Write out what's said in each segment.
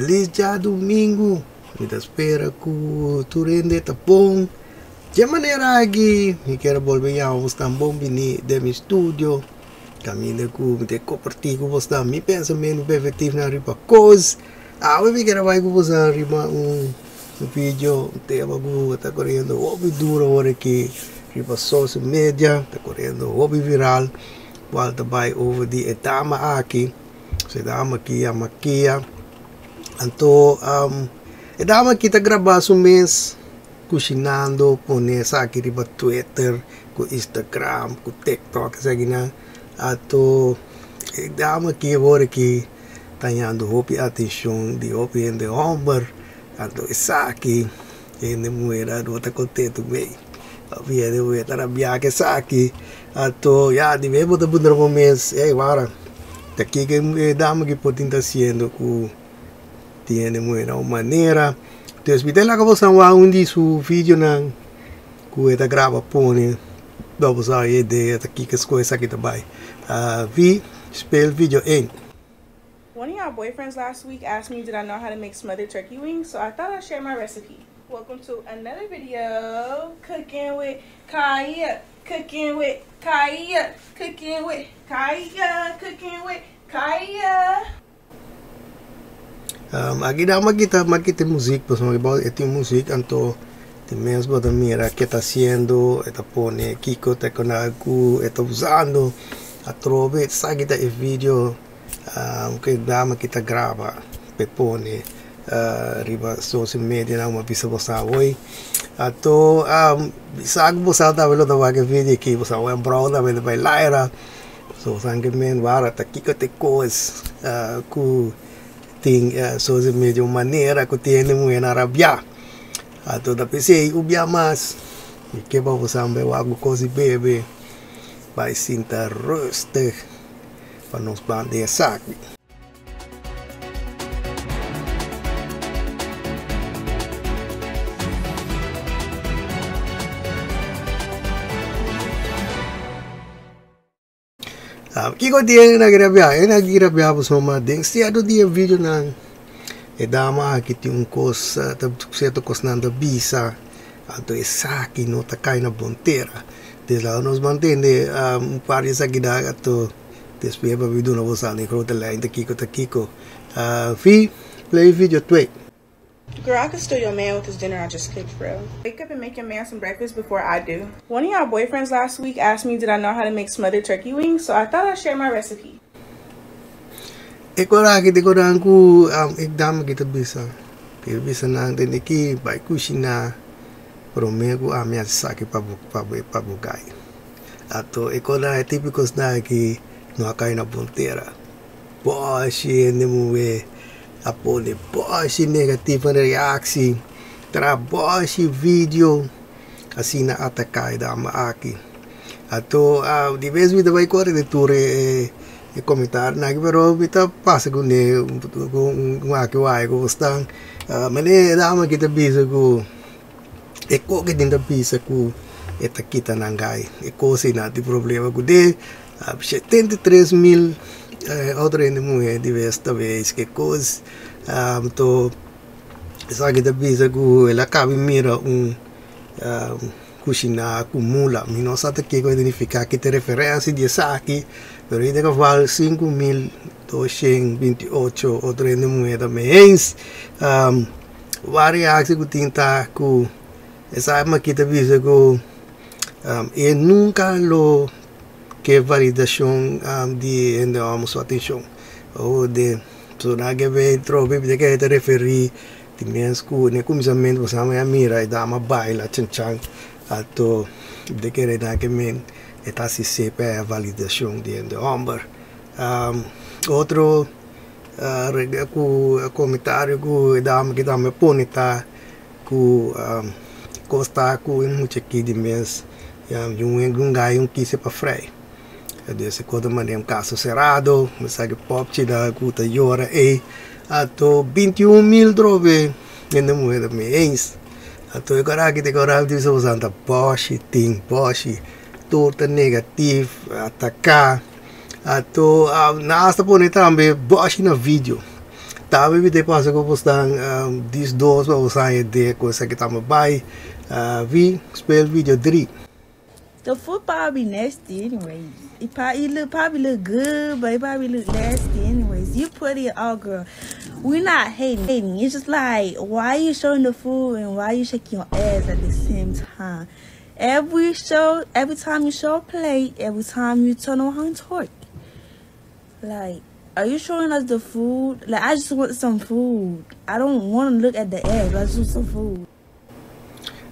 Feliz dia domingo. Me espera que tu rende tá bom. De maneira aqui, me quero volver a buscar bom vini de meu estúdio. Caminho que me compartilhar com você meu pensamento perfeitivo na riba coisa. Eu quero vai com você na riba vídeo, tema que está correndo hobby duro agora aqui, riba social media, está correndo hobby viral. Volta vai over de etama aqui. Se dama aqui a maquia. Então, dama aqui está gravando um mês cozinhando, põe aqui riba Twitter, com Instagram, com TikTok, sabe na. Então, dama aqui agora aqui está dando hobby atenção de hobby em de homem. Então, essa aqui é de mulher, não está contente bem. Havia de mulher, está na viagem essa aqui. Então, já de vez em quando um mês, agora aqui que dama que pode estar sendo que tem uma maneira. Então, se lá que você vai onde o vídeo não que está grava põe, vamos a ideia aqui que as coisas aqui também. Vi spell video in. One of y'all boyfriends last week asked me did I know how to make smothered turkey wings, so I thought I'd share my recipe. Welcome to another video, cooking with Kaya, cooking with Kaya, cooking with Kaya, cooking with Kaya. Aqui dá uma kita música, pessoal, que tem música, então tem mesmo da mira que está sendo, está pone Kiko está com algo, está usando, a trove, sabe que é vídeo que dá uma kita grava, pepone, riba social media na uma visa você hoje, então sabe você está vendo da vaga vídeo aqui, você vai embora da vendo vai lá, so sangue men vara tá Kiko te coisa, que tem social media uma maneira que tem muito na Arabia. Então da PC o bia mais e que para você amber algo coisa bebe vai sentar rosto para nos bandear saco. Que eu tinha na grabia você mas tem se do dia vídeo na dama que tem coisa certo coisa na bisa então essa aqui não tá caindo na ponteira desde lá nós mantendo paris aqui da então depois para vídeo não vou sair nem crota lá ainda Kiko fi play video tweet. Girl, I could steal your man with this dinner I just cooked, bro. Wake up and make your man some breakfast before I do. One of y'all boyfriends last week asked me did I know how to make smothered turkey wings, so I thought I'd share my recipe. Agora aqui decorando com dama que bisa nang den aqui vai cozinhar promego a minha saque para bugai. Ato agora é típico na que não cai na ponteira. Poxa, nem apone poxa negativa reação, trabalho vídeo assim na atacar dama aqui. Ato de vez em quando vai correr de tour comentar na que pero kita passa com aqui vai com estão mas dama que te bisa com que tem bisa com eta kita nangai coisa não tem problema com de 73.000 outra mulher de vez talvez que coisa então essa que te bisa com ela cabe mira cozinhar com mula não sabe que identificar que tem referência de aqui pero ainda que vale 5.228 outra moeda mês várias que tinta com essa maquita visa com e nunca lo que validação de ainda sua atenção ou de na que vem trobe de que te referir timens com ne começamento você vai mira e dá uma baila chan ato de que na que men está se sepa a validação de homem. Outro comentário que dá que dá me põe tá que costa com muito aqui de mês um ganho que se para frei desse quando mandei caso cerrado mas sabe pop te dá cuta hora e ato 21.000 drobe ainda moeda mês ato agora que disso usando Bosch ting Bosch torta negativa atacar ato nasta pone também Bosch na vídeo Tabi bite pasa ko postang these doors ba usahay de ko sa kita mabay. Vi spell video 3. The food probably nasty anyways. Probably look good, but it probably look nasty anyways. You put it all, girl. We're not hating. It's just like, why are you showing the food and why are you shaking your ass at the same time? Every time you show a plate, every time you turn on torque. Like, are you showing us the food? Like, I just want some food. I don't want to look at the ass. I just want some food.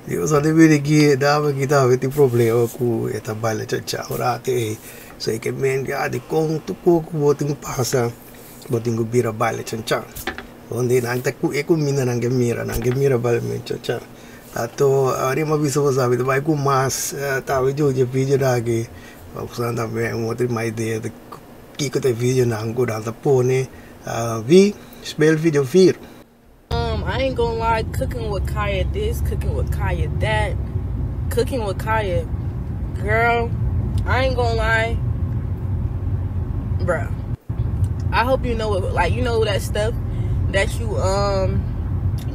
Io so devi dire che avete problema con e tabale ciao rate sai che men ga di con tu ko boting pasa boting bira bale ciao onde nang ta ku e ku mina nang gemira bale men ciao ato ari ma biso sabe vai ku mas ta video je video dagi usando me outro mais ideia de que te video nang go da pone vi spell video 4. I ain't gonna lie, cooking with Kaya this, cooking with Kaya that, cooking with Kaya, girl, I ain't gonna lie, bruh. I hope you know it, like, you know that stuff that you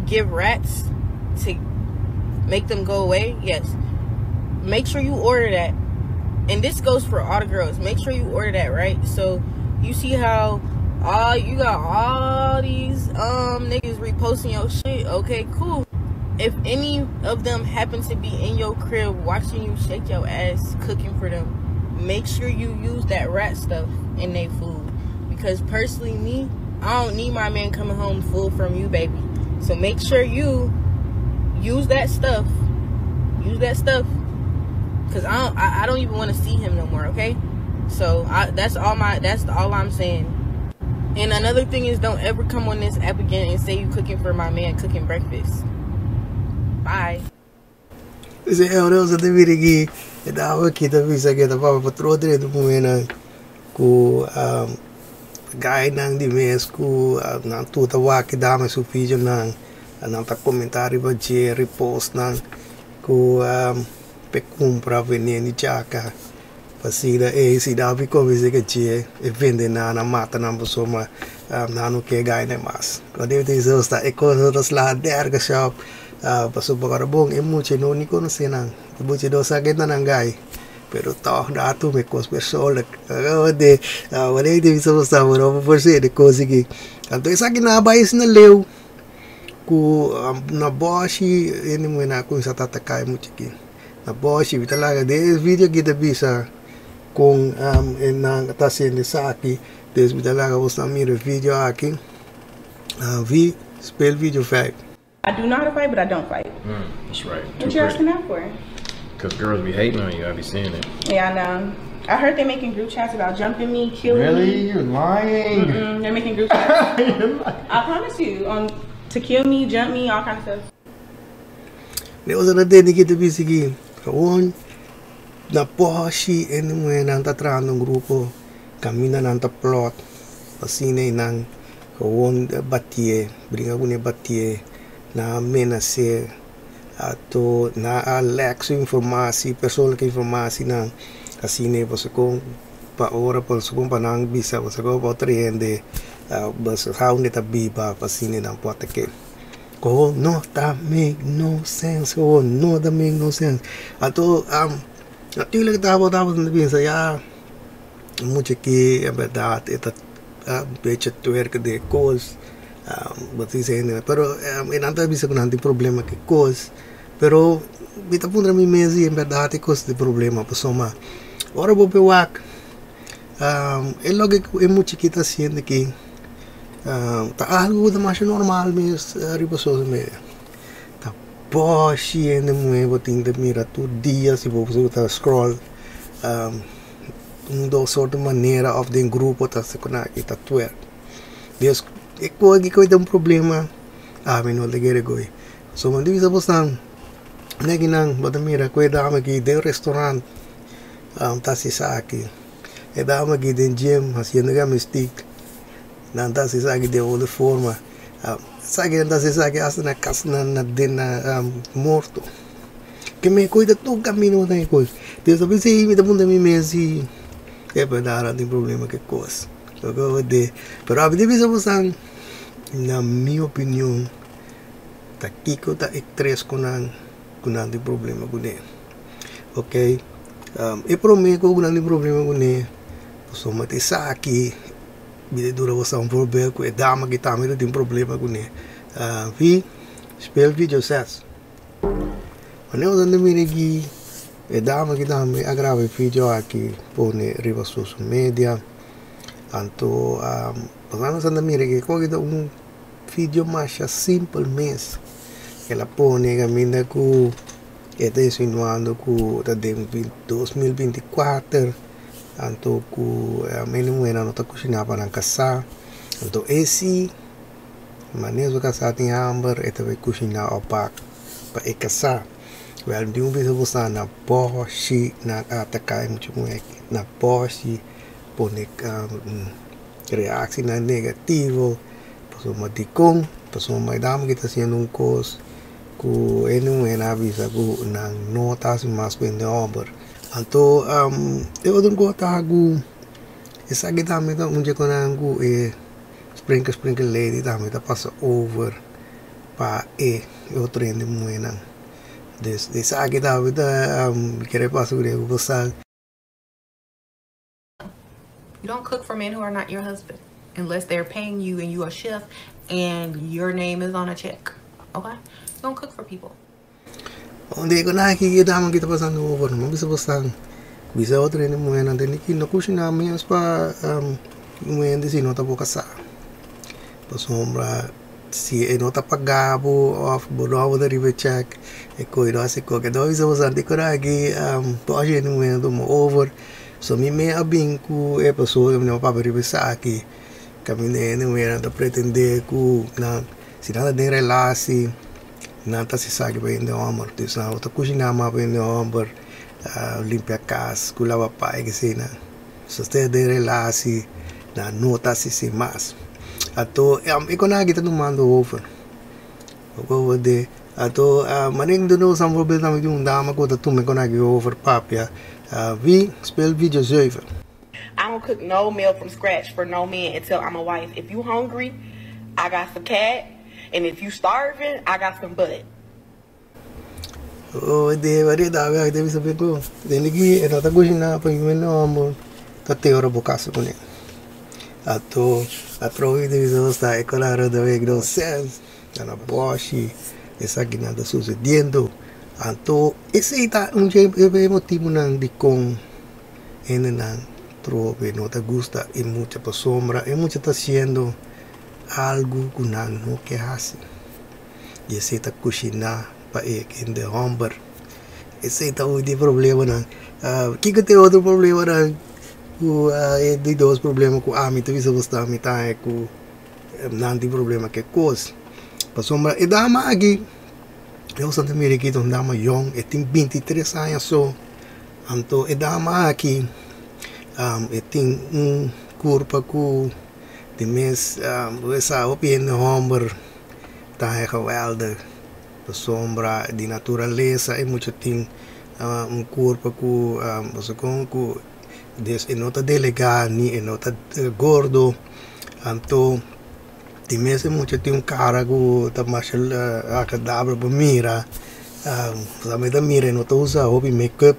give rats to make them go away. Yes, make sure you order that, and this goes for all the girls. Make sure you order that, right? So you see how you got all these niggas reposting your shit. Okay, cool. If any of them happen to be in your crib watching you shake your ass cooking for them, make sure you use that rat stuff in their food. Because personally, me, I don't need my man coming home full from you, baby. So make sure you use that stuff. Use that stuff. Cause I don't even want to see him no more. Okay. So that's all I'm saying. And another thing is, don't ever come on this app again and say you cooking for my man cooking breakfast. Bye. Se ora usa de virigi e dava kita bisa kita pa patrodre do pumena ku guy nang di mes ku nang tuta wa ki dama su video nang ta komentari ba je repost nang ku pe compra veneni chaka pasida si davi come se che c'è e vende na mata na insomma nanu che guy ne mas ko deve te so sta e cosa da sla der ga shop paso bagarabong e muche no ni conosce nan buche do sa che nan guy pero to da tu me cos persone de vale devi so sta ora forse de cose che tanto sa che na bais na leu ku na boshi e ni na ku sa tatakai muche ki na boshi vitalaga de video che da bisa kung nang atasende sa aqui des bitalaga vos na mira video aqui vi spell video 5. I do know how to fight, but I don't fight. That's right. What you asking that for? Because girls be hating on you. I be seeing it. Yeah, I know. I heard they're making group chats about jumping me, killing me. Really? You're lying. They're making group chats. I promise you, to kill me, jump me, all kinds of stuff. Ne osa na deni kita bisigi kawan na poshi enwe nang tatrano grupo kami na nang plot pasine nang kawan batie bringa gune batie na menase ato na Alex informasi personal ke informasi nang kasine pasukong pa ora pasukong panang bisa pasukong pa triende bas haun de tabiba pasine nang potake ko no that make no sense ko no that make no sense ato Natürlich da na pensa ya mucho que é verdade esta becha tuerca de cos but dizendo pero en anta bisa con anti problema que cos pero bita pundra mi mesi en verdade cos de problema pessoa ora vou pewak é logo é mucho que tá sendo que tá algo de mais normal mesmo riposo mesmo Boshi ene mue boting de mira tu dia se você tá scroll do sorte maneira of den grupo tá se conecta tá twer Deus e coisa um problema me não legere goi so mandi bisa bosan neginang bota mira coisa ama aqui de restaurant tá se aqui e dama aqui den gym haciendo gymnastics não tá se aqui de outra forma Sagi anda se sagi asa na kasna na din na morto. Que me cuida tu caminho na coisa. Deus sabe se me dá bunda me mesi. É para dar tem problema que coisa. So go de. Pero a vida bisa bosan na minha opinião, tá kiko tá estresse com de problema com ele. Ok? E prometo que não tem problema com ele. Só mate aqui, me dura você problema com a dama que também tem problema com ele. Vi, speel vídeo certo. Mas eu não me aqui, a dama que também agrava vídeo aqui, põe riba social media. Então, pasando a mira que qualquer vídeo mais simples mesmo. Ela põe que ainda que está insinuando que está 2024, então que a menina não está cozinhando para casar. Então esse manejo de casar tem amber, ela vai cozinhar para casar. Well, de vez você na posse, na atacar muito mais na posse, põe reação negativa, pessoa maticom, pessoa mais dama que está sendo coisa que não é avisa que não nota mais bem de amber. Então, eu não gosto de essa aqui também tá um dia quando eu sprinkle lady também tá passa over para eu treino muito. Dessa aqui também tá querer passar por eu você. You don't cook for men who are not your husband unless they're paying you and you a chef and your name is on a check. Okay? You don't cook for people. Onde ko nakikita man kita pasang over, mo bisa pasang. Bisa otro ni mo yan din ki no kusina mas pa mo yan din sino tapo kasa. Pasombra si nota pagabo of bono da river check e coiro assim ko que dois os anti coragi pode no yan do mo over. So mi me abing ku e pessoa que não para river aqui. Caminhei no yan da pretender ku na si nada de relasi nata se sabe bem de amor, dus na outra cozinha mais bem de amor, limpar a casa, lavar pai que se na, se você de relação, na nota se mais, ato, eu quando kita tu mando over, over de, ato, maning do não são problema também de dama que tu me quando over papia, vi spell video zeven. I don't cook no meal from scratch for no man until I'm a wife. If you hungry, I got some cat. And if you starving, I got some butt. Oh, de verdade, deve saber como. Dele que eu tá cozinhando para mim não amor. Tá teora bocaço com ele. Ato, atroi de visão está é claro da vez não sense. Na boche, essa aqui nada sucedendo. Ato, esse tá motivo não de com ele não trove, não te gusta e muita por sombra, e muita tá sendo algo que não quer fazer. E esse está cozinhando para ele de hamburger. Esse está o problema não. Que tem outro problema não? De dois problemas com a mim, talvez você está me tá com não tem problema que coisa. Para sombra e dama aqui, eu sou também aqui um dama young, tem 23 anos só. Então e dama aqui, tem corpo com de mês, essa opinião hamburger tá geweldig. De sombra, de natureza, e muito tem corpo com, você com e não tá delegado, e não tá gordo. Então, de mês muito tem cara que tá mais agradável para mirar. Também tá mira, não tá usa hobby make-up.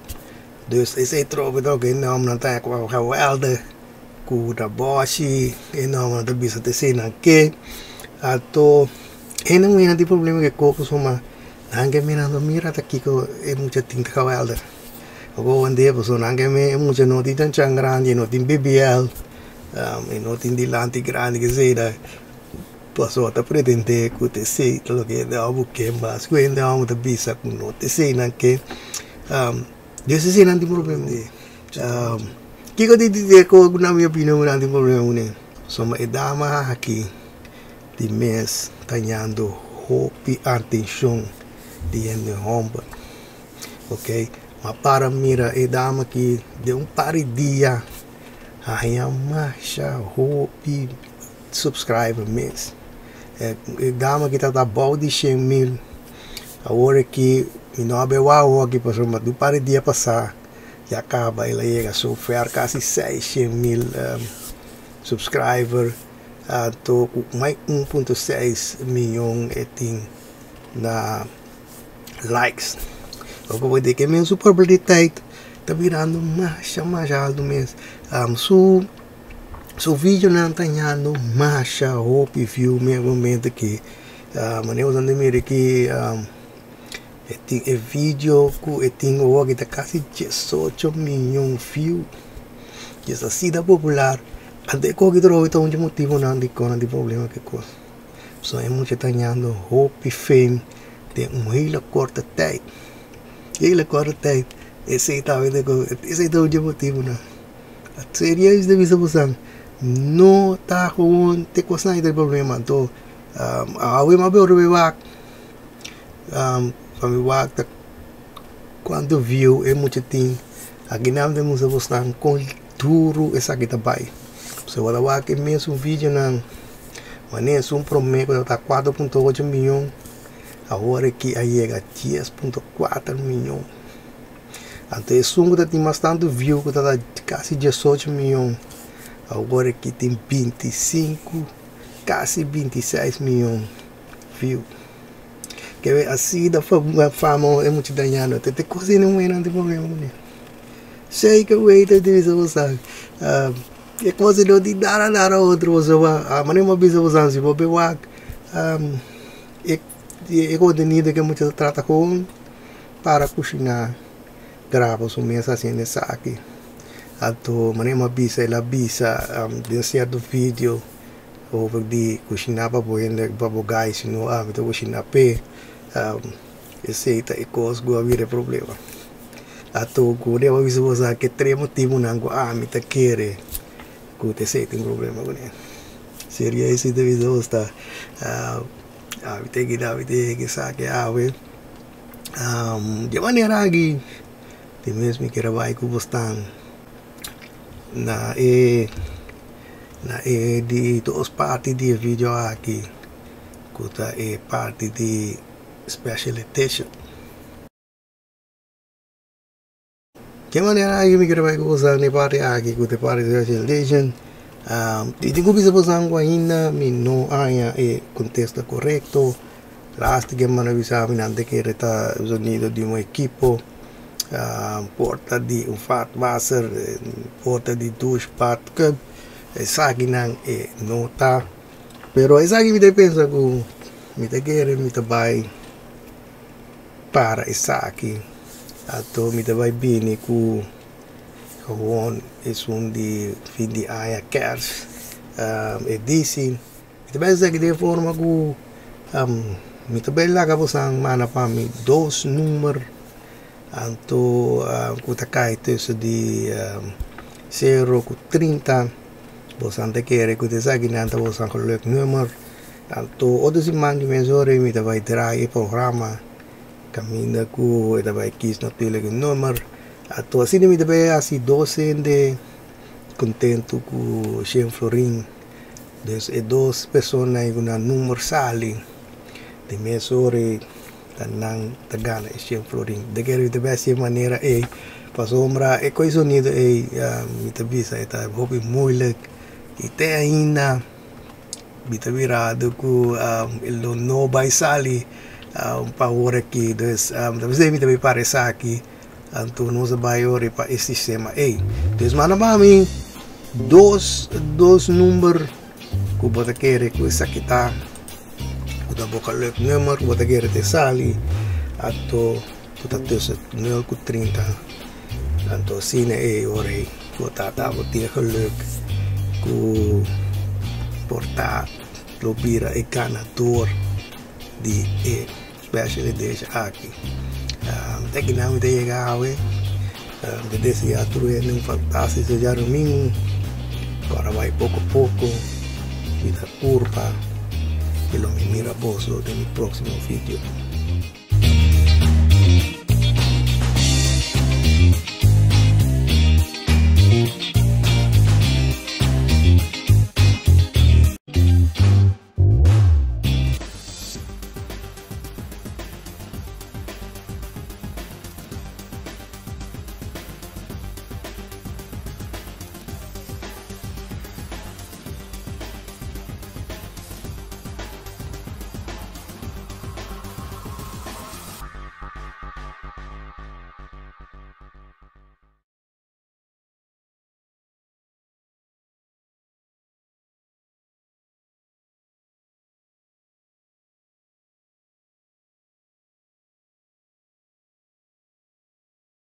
Dus esse troco que não tá geweldig. Da boche e não da bisa te cena que ato e não é de problema que coco soma nange mirando mira tá aqui que é muita tinta cavalo agora onde é pessoa nange me muita não tem tão grande não tem BBL e não tem dilante grande que seja pessoa tá pretende que te sei tudo que é algo que mais que ainda há muita bisa com não te cena que desse cena não tem problema que eu digo que na minha opinião não tem problema né só uma dama aqui de mês tanhando hobby atenção de homem ok mas para mira dama aqui de par de dia aí marcha hobby subscriber mês dama que tá bom de 100.000 agora que não abre o aqui passou mas do par de dia passar e acaba ela chega a sofrer quase 600.000 subscribers Tô com mais 1.6 milhão na likes. Eu vou dizer que minha superabilidade tá virando mais alto mesmo. So vídeo não tá ganhando mais hope view mesmo momento que maneira usando meio que é vídeo que tem hoje tá quase 18 milhões view. Que essa cidade popular até que eu estou onde motivo não de problema que coisa. So é muito tá ganhando hope fame de hela corta tempo. Hela corta tempo. Esse é o motivo não. A série de visão não tá com te coisa de problema então a we ma beu wak para me wak quando viu é muito tem a ginam de musa buscar com duro essa que tá bai so wala wak mesmo vídeo não maneira prometo tá 4.8 milhões agora que aí chega a 10.4 milhões então é sungo que tem bastante view que tá quase 18 milhões agora que tem 25 quase 26 milhões view que assim da fama é muito danhado até coisa não é nada problema né sei que o eita de usar é coisa não de dar outro a maneira uma bisa usar se vou bewak é contenido que muito trata com para cozinhar grava o mês assim nessa aqui ato maneira uma bisa ela bisa de certo vídeo ou de cozinhar para o gás no hábito cozinhar pe receita e coisa que havia problema ato que eu vou usar que três motivos não me tá querer que te tem problema com ele seria esse de vídeo está tem que saque de maneira que tem mesmo que vai com bastante na de duas partes de vídeo aqui que é parte de special edition que maneira que me quero vai usar na parte aqui que é parte de special edition e tenho que usar ainda me não há contexto correto last que me avisava antes que era o sonido de um equipo porta de fatwasser porta de duas pat essa aqui não tá pero essa aqui me pensa que me tá querendo me tá vai para essa aqui ato me tá vai bem com é de fim de ano cash edição me tá pensa que de forma que me tá bem lá que você mana para mim 2 números anto kuta kaito so di 0 ku 30 bosante kere ku desa ginanta bosan ko lek number anto odo si mangi mesore mi da vai trai programa caminda ku da vai kis natuurlijk number ato asini mi da vai asi 12 de contento ku Shem Florin des e dos persona iguna numero sali de mesore tanang tagana Shem Florin de quero de besta maneira para sombra coisa sonido me tabisa está hobby moeilijk e tem ainda me virado com ele não vai sair power aqui dus talvez me também parece aqui então nós vai ore para esse sistema dus mana mami dois números que você quer que isso aqui tá da boca lek number bota quer te sali atto tuta tusa 0 ku 30 anto sine ore bota ta botia geluk ku porta lobira e ganador di special edition aqui que não te chega de desse atro é um fantástico já domingo agora vai pouco a pouco vida curva e lo me mira posso de mi próximo vídeo